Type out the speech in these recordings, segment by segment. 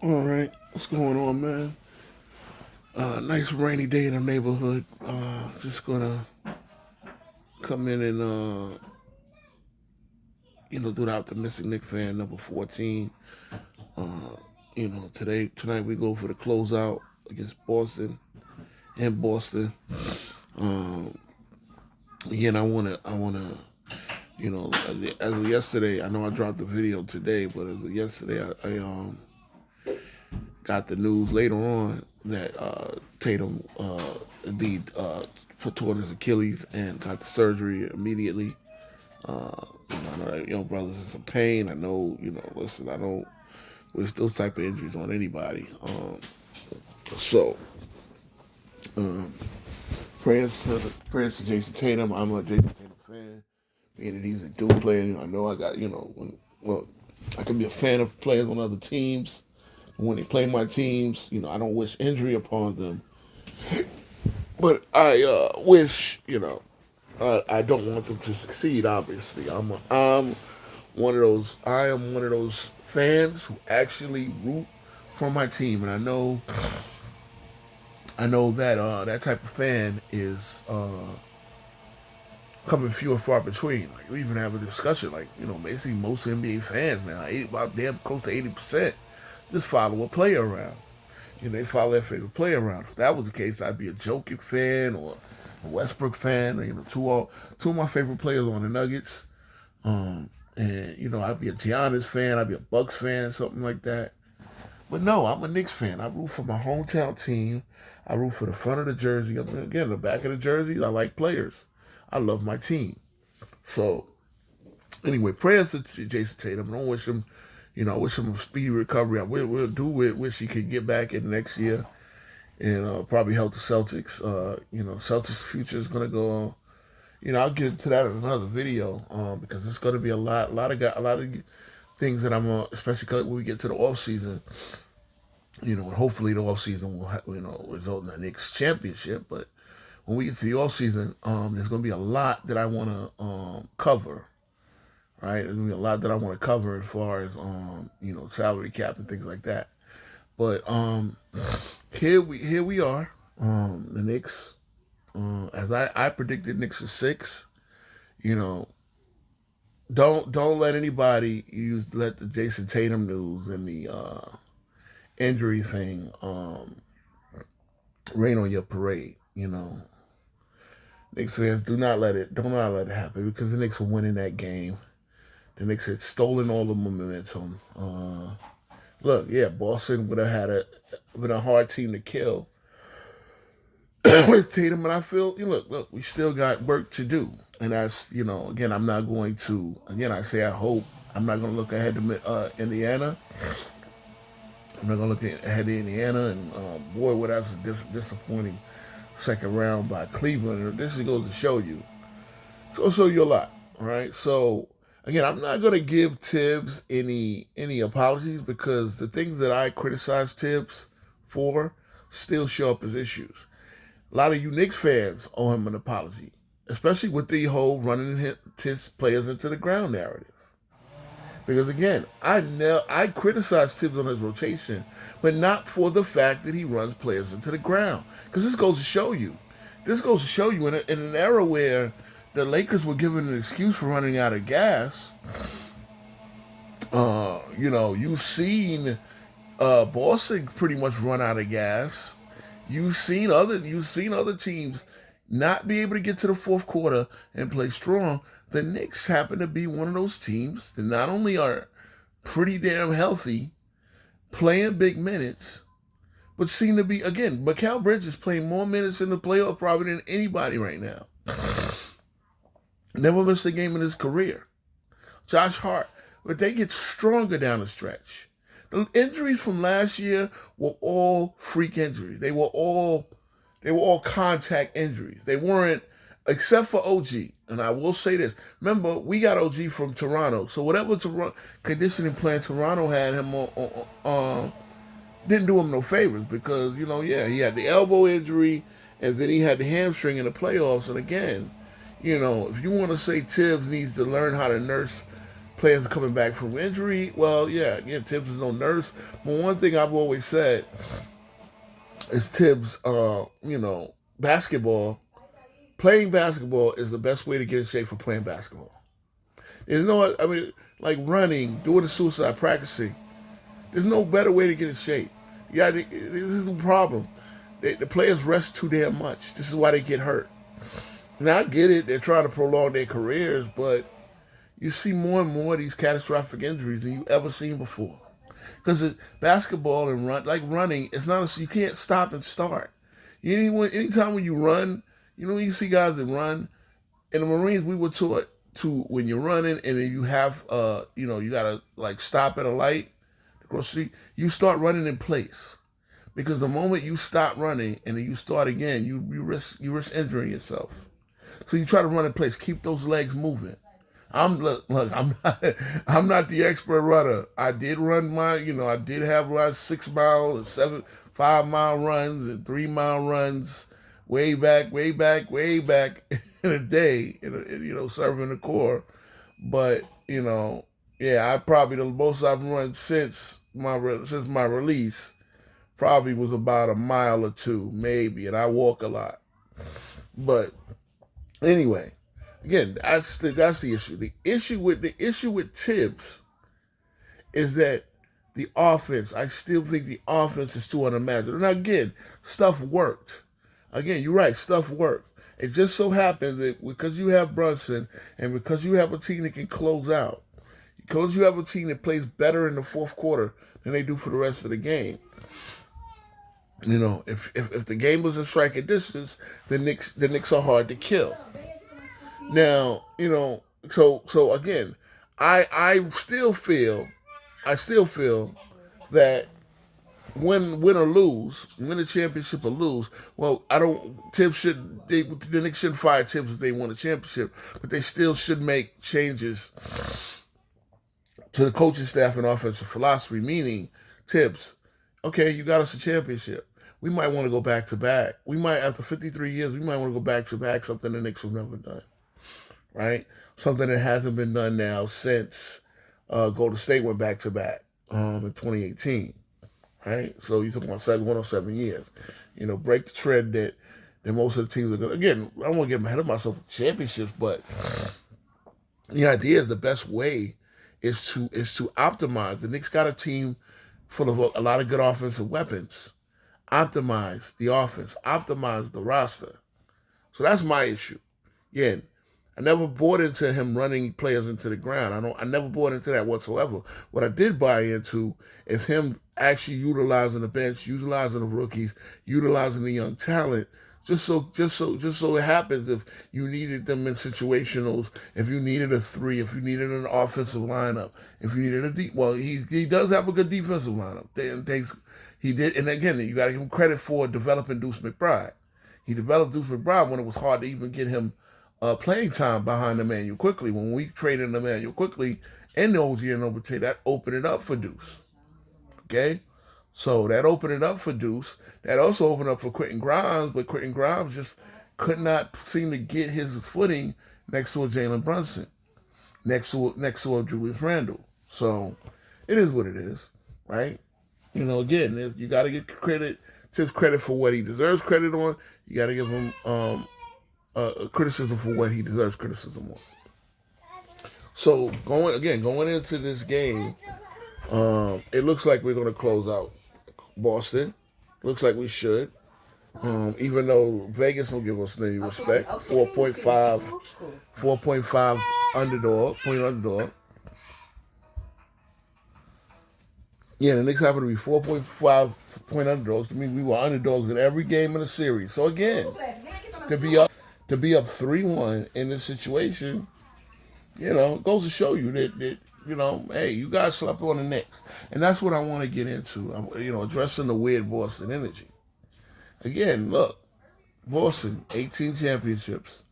All right, what's going on, man? Nice rainy day in the neighborhood. Just gonna come in and do the optimistic Nick fan number 14. Tonight we go for the closeout against Boston in Boston. Um, Again, as of yesterday, I know I dropped the video today, but as of yesterday, I got the news later on that Tatum indeed torn his Achilles and got the surgery immediately. I know that young brother's in some pain. I know, listen, I don't wish those type of injuries on anybody. So, um, prayers to Jason Tatum. I'm a Jason Tatum fan. Being that he's a dual player, I know I got, I can be a fan of players on other teams. When they play my teams, I don't wish injury upon them. But I wish, I don't want them to succeed. Obviously, I am one of those fans who actually root for my team, and I know that that type of fan is coming few and far between. Like we even have a discussion, like basically most NBA fans now, about damn close to 80%, just follow a player around. They follow their favorite player around. If that was the case, I'd be a Jokic fan or a Westbrook fan. Or, two of my favorite players on the Nuggets. And I'd be a Giannis fan. I'd be a Bucks fan, something like that. But no, I'm a Knicks fan. I root for my hometown team. I root for the front of the jersey. Again, the back of the jersey, I like players. I love my team. So anyway, prayers to Jason Tatum. I don't wish him, I wish him a speedy recovery. I will do it. Wish he could get back in next year and probably help the Celtics. Celtics' future is gonna go on. I'll get to that in another video because it's gonna be a lot of things that I'm especially when we get to the off season. And hopefully the off season will result in the Knicks championship. But when we get to the off season, there's gonna be a lot that I want to cover. Right, there's gonna be a lot that I want to cover as far as salary cap and things like that. But here we are. The Knicks, as I predicted, Knicks are six. You know, don't let anybody let the Jason Tatum news and the injury thing rain on your parade. Knicks fans do not let it happen because the Knicks were winning that game. The Knicks had stolen all the momentum. Look, yeah, Boston would have been a hard team to kill with Tatum, and I feel look, we still got work to do, and that's again, I'm not going to I say I hope I'm not going to look ahead to Indiana. I'm not going to look ahead to Indiana, and boy, what that's a disappointing second round by Cleveland. And this goes to show you, so show you a lot, all right? So again, I'm not going to give Thibs any apologies because the things that I criticize Thibs for still show up as issues. A lot of you Knicks fans owe him an apology, especially with the whole running his players into the ground narrative. Because again, I criticize Thibs on his rotation, but not for the fact that he runs players into the ground. Because this goes to show you. This goes to show you in an era where the Lakers were given an excuse for running out of gas. You've seen Boston pretty much run out of gas. You've seen other teams not be able to get to the fourth quarter and play strong. The Knicks happen to be one of those teams that not only are pretty damn healthy, playing big minutes, but seem to be again. Mikal Bridges is playing more minutes in the playoff probably than anybody right now. Never missed a game in his career. Josh Hart, but they get stronger down the stretch. The injuries from last year were all freak injuries. They were all contact injuries. They weren't, except for OG. And I will say this: remember, we got OG from Toronto, so whatever conditioning plan Toronto had him on didn't do him no favors because he had the elbow injury and then he had the hamstring in the playoffs. And again, if you want to say Thibs needs to learn how to nurse players are coming back from injury. Well, yeah, again, Thibs is no nurse. But one thing I've always said is Thibs, basketball, playing basketball is the best way to get in shape for playing basketball. There's no, I mean, like running, doing the suicide, practicing. There's no better way to get in shape. Yeah, this is the problem. The players rest too damn much. This is why they get hurt. Now I get it; they're trying to prolong their careers, but you see more and more of these catastrophic injuries than you ever seen before. Because basketball and running, it's not you can't stop and start. Anytime when you run, you see guys that run. In the Marines, we were taught to when you're running and then you have you gotta like stop at a light across the street, you start running in place. Because the moment you stop running and then you start again, you risk injuring yourself. So you try to run in place, keep those legs moving. I'm not the expert runner. I did run I did have run 6 mile and 5 mile runs and 3 mile runs way back in the day, serving the Corps. But yeah, I probably the most I've run since my release probably was about a mile or two, maybe, and I walk a lot. But anyway, again, that's the issue. The issue with Thibs is that the offense. I still think the offense is too unimaginable. Now again, stuff worked. Again, you're right. Stuff worked. It just so happens that because you have Brunson and because you have a team that can close out, because you have a team that plays better in the fourth quarter than they do for the rest of the game. If the game was in striking distance, the Knicks are hard to kill. Now, so again, I still feel that win or lose, win a championship or lose. Well, the Knicks shouldn't fire Thibs if they won a championship, but they still should make changes to the coaching staff and offensive philosophy. Meaning, Thibs, okay, you got us a championship. We might want to go back to back. We might, after 53 years, we might want to go back to back. Something the Knicks have never done, right? Something that hasn't been done now since Golden State went back to back in 2018. Right? So you're talking about 107 years. Break the trend that most of the teams are going to. Again, I don't want to get ahead of myself with championships, but the idea is the best way is to optimize. The Knicks got a team full of a lot of good offensive weapons. Optimize the offense. Optimize the roster. So that's my issue. Again, I never bought into him running players into the ground. I never bought into that whatsoever. What I did buy into is him actually utilizing the bench, utilizing the rookies, utilizing the young talent. Just so it happens if you needed them in situationals, if you needed a three, if you needed an offensive lineup, if you needed he does have a good defensive lineup. He did, and again, you got to give him credit for developing Deuce McBride. He developed Deuce McBride when it was hard to even get him playing time behind Emmanuel Quickly. When we traded Emmanuel Quickly and the OG and Overtake, that opened it up for Deuce. Okay? So that opened it up for Deuce. That also opened up for Quentin Grimes, but Quentin Grimes just could not seem to get his footing next to a Jalen Brunson, next to a Julius Randle. So it is what it is, right? Again, you got to give Thibs credit for what he deserves credit on. You got to give him criticism for what he deserves criticism on. So going into this game, it looks like we're going to close out Boston. Looks like we should. Even though Vegas don't give us any respect. 4.5 point underdog. Yeah, the Knicks happen to be 4.5 point underdogs. I mean, we were underdogs in every game in the series. So again, to be up 3-1 in this situation, goes to show you that hey, you guys slept on the Knicks. And that's what I want to get into. Addressing the weird Boston energy. Again, look, Boston, 18 championships,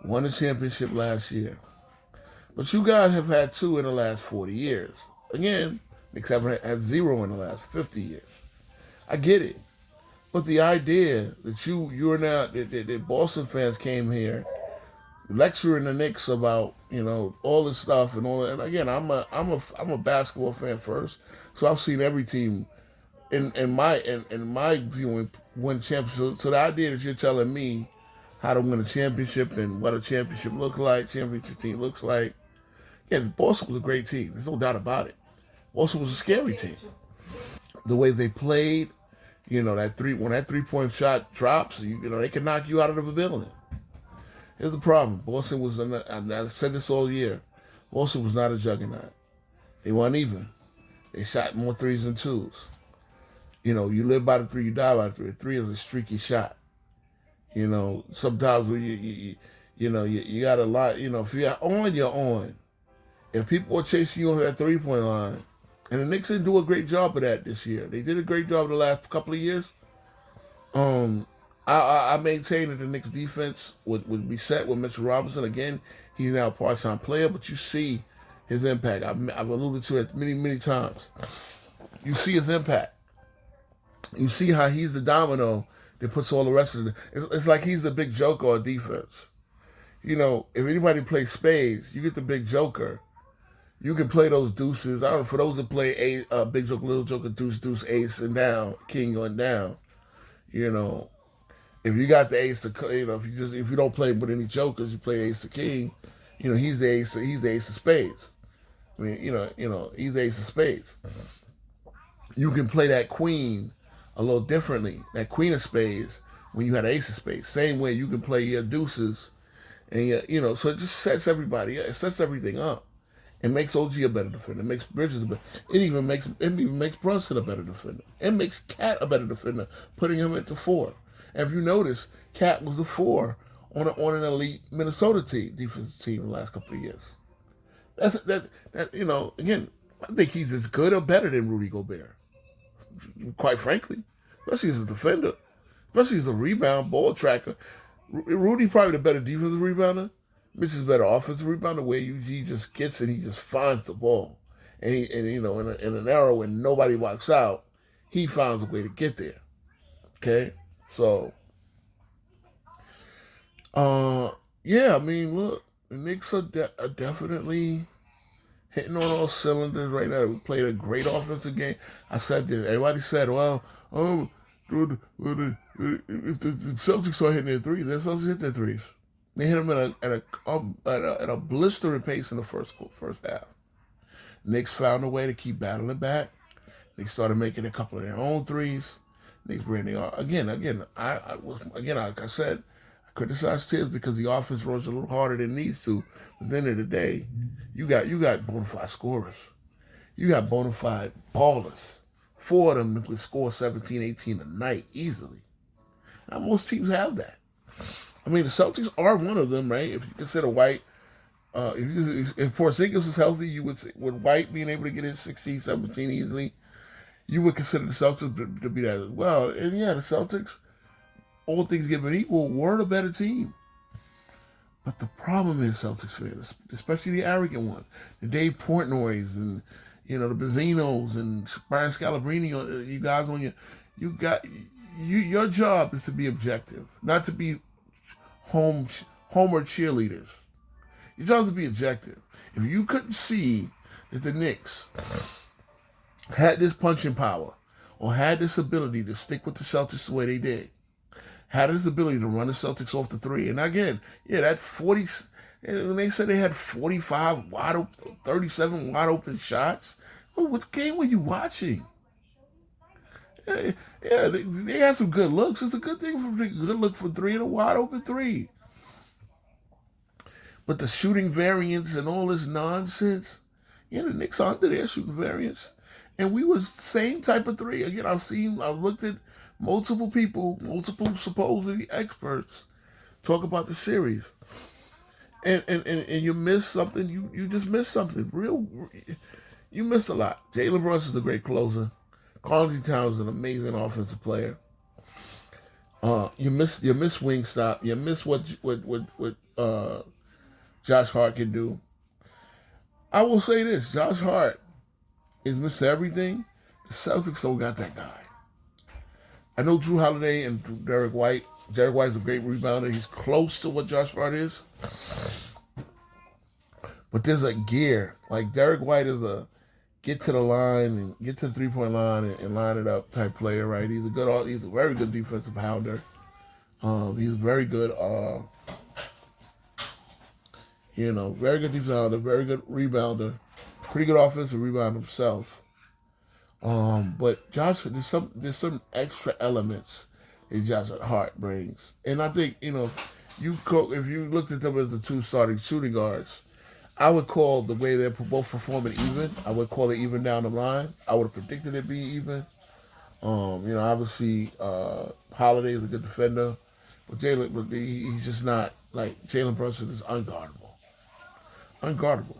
won the championship last year. But you guys have had 2 in the last 40 years. Again, Knicks haven't had 0 in the last 50 years. I get it. But the idea that you're now, that Boston fans came here lecturing the Knicks about all this stuff and all that. And again, I'm a basketball fan first, so I've seen every team in my viewing win championships. So the idea that you're telling me how to win a championship and what a championship looks like, championship team looks like. Yeah, Boston was a great team. There's no doubt about it. Boston was a scary team. The way they played, when that 3-point shot drops, they can knock you out of the building. Here's the problem: Boston was, I said this all year. Boston was not a juggernaut. They weren't even. They shot more threes than twos. You live by the three, you die by the three. A three is a streaky shot. Sometimes when you got a lot. If you're on, you're on. If people are chasing you on that 3-point line, and the Knicks didn't do a great job of that this year. They did a great job the last couple of years. I maintain that the Knicks defense would be set with Mitchell Robinson. Again, he's now a part-time player, but you see his impact. I've alluded to it many, many times. You see his impact. You see how he's the domino that puts all the rest of it. It's like he's the big joker on defense. If anybody plays spades, you get the big joker. You can play those deuces. I don't know, for those that play big joker, little joker, deuce, deuce, ace, and down, king and down. If you got the ace of, if you don't play with any jokers, you play ace of king. He's the ace. He's the ace of spades. I mean, he's the ace of spades. You can play that queen a little differently. That queen of spades when you had ace of spades. Same way you can play your deuces, and so it just sets everybody. It sets everything up. It makes OG a better defender. It makes Bridges a better. It even makes Brunson a better defender. It makes Cat a better defender, putting him at the 4. And if you notice, Cat was the 4 on an elite Minnesota defensive team the last couple of years. Again, I think he's as good or better than Rudy Gobert. Quite frankly, especially as a defender, especially as a rebound ball tracker. Rudy's probably the better defensive rebounder. Mitch is a better offensive rebounder, where he just gets it, he just finds the ball, and in an era when nobody walks out, he finds a way to get there. Okay, so yeah, I mean, look, the Knicks are definitely hitting on all cylinders right now. We played a great offensive game. I said this. Everybody said, well, if the Celtics start hitting their threes, they're supposed to hit their threes. They hit them at a blistering pace in the first half. Knicks found a way to keep battling back. They started making a couple of their own threes. Knicks ran again. Like I said, I criticized Thibs because the offense runs a little harder than it needs to. But at the end of the day, you got bona fide scorers. You got bona fide ballers. 4 of them could score 17, 18 a night easily. Now, most teams have that. I mean, the Celtics are one of them, right? If you consider White, if Porzingis was healthy, you with White being able to get in 16, 17 easily, you would consider the Celtics to be that as well. And yeah, the Celtics, all things given equal, were the better team. But the problem is, Celtics fans, especially the arrogant ones, the Dave Portnoys and the Bezzinos and Brian Scalabrine, you guys on your job is to be objective, not to be homer cheerleaders. Your job is to be objective. If you couldn't see that the Knicks had this punching power or had this ability to stick with the Celtics the way they did, had this ability to run the Celtics off the 3, and again, that 40, and they said they had 45 wide open, 37 wide open shots. Well, what game were you watching? Yeah, they had some good looks. It's a good thing for good look for 3 and a wide open 3. But the shooting variance and all this nonsense, the Knicks under their shooting variance. And we was the same type of 3. Again, I've looked at multiple people, multiple supposedly experts talk about the series. And you miss something, you just miss something. You miss a lot. Jalen Brunson's a great closer. Karl-Anthony Towns is an amazing offensive player. You miss Wingstop. You miss what Josh Hart can do. I will say this: Josh Hart is Mr. Everything. The Celtics don't got that guy. I know Drew Holiday and Derek White Derek White's a great rebounder. He's close to what Josh Hart is. But there's a gear. Like Derek White is a get to the line and get to the 3-point line and line it up type player, right? He's a very good defensive pounder. He's very good, very good defensive pounder, very good rebounder, pretty good offensive rebounder himself. But Josh, there's some extra elements that Josh Hart brings, and I think if you looked at them as the two starting shooting guards, I would call the way they're both performing even. I would call it even down the line. I would have predicted it being even. Obviously, Holiday is a good defender, but he's just not like Jalen Brunson is unguardable. Unguardable.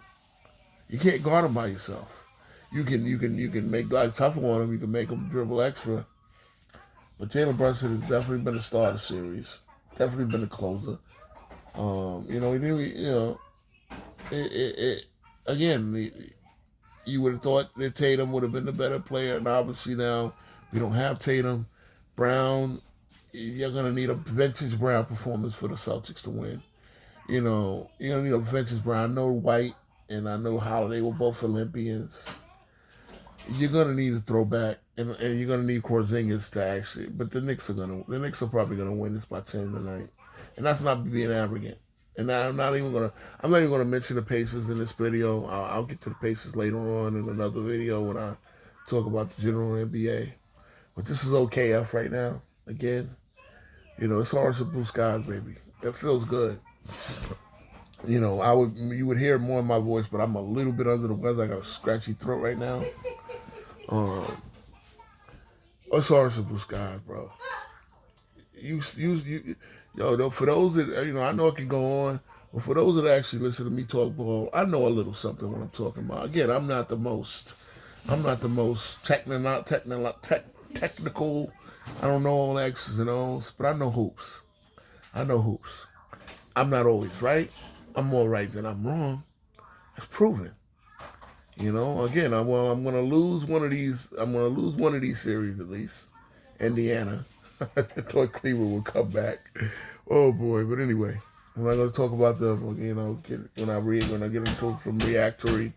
You can't guard him by yourself. You can make life tougher on him. You can make him dribble extra. But Jalen Brunson has definitely been a star of the series. Definitely been a closer. Again, you would have thought that Tatum would have been the better player, and obviously now we don't have Tatum. Brown, you're going to need a vintage Brown performance for the Celtics to win. You're going to need a vintage Brown. I know White and I know Holiday were both Olympians. You're going to need a throwback, and you're going to need Porzingis to actually, but the Knicks are probably going to win this by 10 tonight. And that's not being arrogant. And I'm not even gonna mention the Pacers in this video. I'll get to the Pacers later on in another video when I talk about the general NBA. But this is OKF right now. Again, it's orange and blue skies, baby. It feels good. You would hear more in my voice, but I'm a little bit under the weather. I got a scratchy throat right now. It's orange and blue skies, bro. For those that, I know it can go on, but for those that actually listen to me talk ball, I know a little something when I'm talking about. Again, I'm not the most technical. I don't know all X's and O's, but I know hoops. I'm not always right. I'm more right than I'm wrong. It's proven. Again, I'm going to lose one of these. I'm going to lose one of these series at least. Indiana. I thought Cleveland would come back. Oh boy! But anyway, I'm not going to talk about them. When I get into from reactory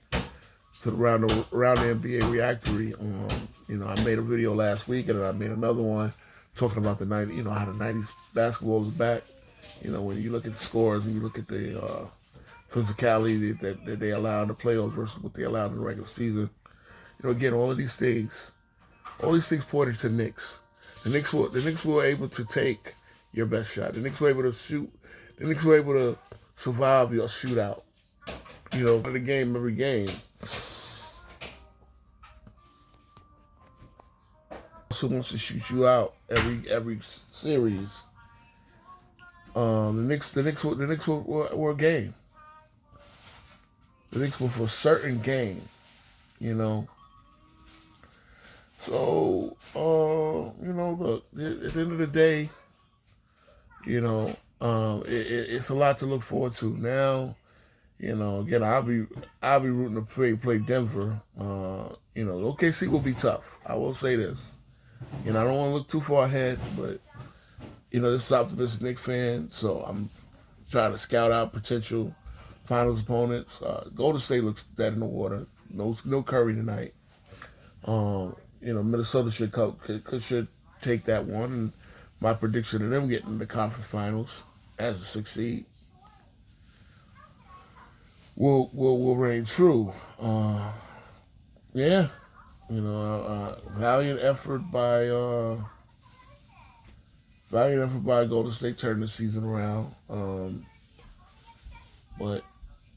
to around the NBA reactory. I made a video last week, and then I made another one talking about the 90. How the 90s basketball is back. When you look at the scores and you look at the physicality that they allow in the playoffs versus what they allowed in the regular season. Again, all these things pointed to the Knicks. The Knicks were able to take your best shot. The Knicks were able to shoot. The Knicks were able to survive your shootout. Every game. Also wants to shoot you out every series. The Knicks were a game. The Knicks were for a certain game. So, look, at the end of the day, it's a lot to look forward to. Now, again, I'll be rooting to play Denver. OKC will be tough. I will say this. I don't want to look too far ahead, but, this is optimistic Knicks fan, so I'm trying to scout out potential finals opponents. Golden State looks dead in the water. No Curry tonight. Minnesota should take that one, and my prediction of them getting the conference finals as a 6 seed will reign true. Valiant effort by Golden State turning the season around. But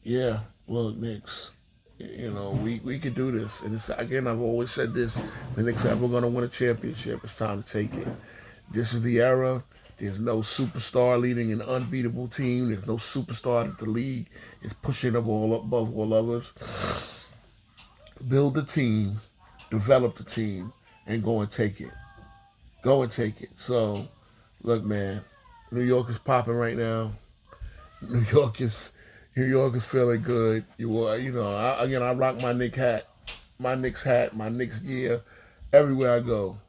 yeah, look, Knicks. We could do this. And again, I've always said this. The Knicks ever going to win a championship. It's time to take it. This is the era. There's no superstar leading an unbeatable team. There's no superstar that the league is pushing above all others. Build the team, develop the team, and go and take it. So, look, man, New York is popping right now. New York is feeling good. I rock my Knicks hat, my Knicks gear everywhere I go.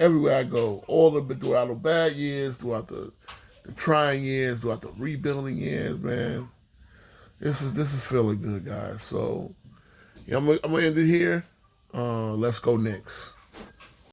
everywhere I go. All of it throughout the bad years, throughout the trying years, throughout the rebuilding years, man. This is feeling good, guys. So yeah, I'm gonna end it here. Let's go Knicks.